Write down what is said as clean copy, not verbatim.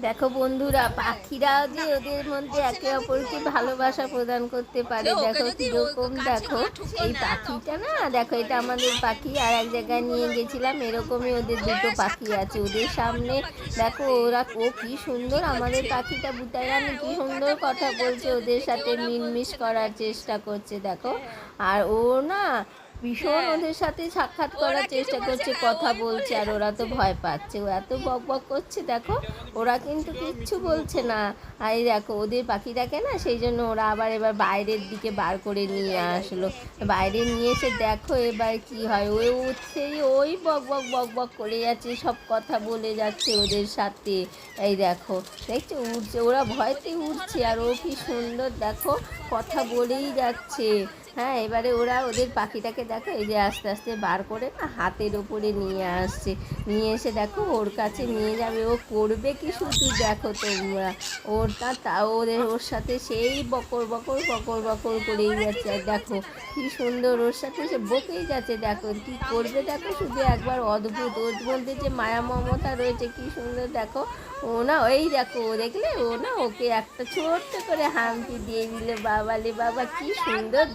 দেখো বন্ধুরা, পাখিরা যে ওদের মধ্যে একে অপরকে ভালোবাসা প্রদান করতে পারে। দেখো কিরকম, দেখো এই পাখিটা না, দেখো এটা আমাদের পাখি। আর এক জায়গায় নিয়ে গেছিলাম, এরকমই ওদের দুটো পাখি আছে। ওদের সামনে দেখো ও কি সুন্দর, আমাদের পাখিটা বুটাই রানী কি সুন্দর কথা বলছে, ওদের সাথে মিলমিশ করার চেষ্টা করছে দেখো। আর ও না ভীষণ ওদের সাথে সাক্ষাৎ করার চেষ্টা করছে, কথা বলছে। আর ওরা তো ভয় পাচ্ছে, ও এত বক বক করছে দেখো। ওরা কিন্তু কিচ্ছু বলছে না। আর এই দেখো ওদের পাখিটাকে না, সেই জন্য ওরা আবার এবার বাইরের দিকে বার করে নিয়ে আসলো। বাইরে নিয়ে এসে দেখো এবার কি হয়, ওই উঠছেই ওই বক বক বক বক করে যাচ্ছে, সব কথা বলে যাচ্ছে ওদের সাথে। এই দেখো, দেখছো উঠছে, ওরা ভয়তে উঠছে। আর ও কি সুন্দর দেখো, কথা বলেই যাচ্ছে। হ্যাঁ, এবারে ওরা ওদের পাখিটাকে দেখো এই যে আস্তে আস্তে বার করে না হাতের ওপরে নিয়ে আসছে। নিয়ে এসে দেখো ওর কাছে নিয়ে যাবে। ও করবে কি শুধু দেখো তোমরা, ওরটা তা ওর সাথে সেই বকর বকর বকর বকর করেই যাচ্ছে। আর দেখো কি সুন্দর, ওর সাথে সে বকেই যাচ্ছে। দেখো কি করবে, দেখো শুধু একবার অদ্ভুত, ওর মধ্যে যে মায়া মমতা রয়েছে কি সুন্দর দেখো। ও না ওই দেখো, ও দেখলে ও না ওকে একটা ছোট্ট করে হাম্পি দিয়ে দিল। বাবালে বাবা কি সুন্দর।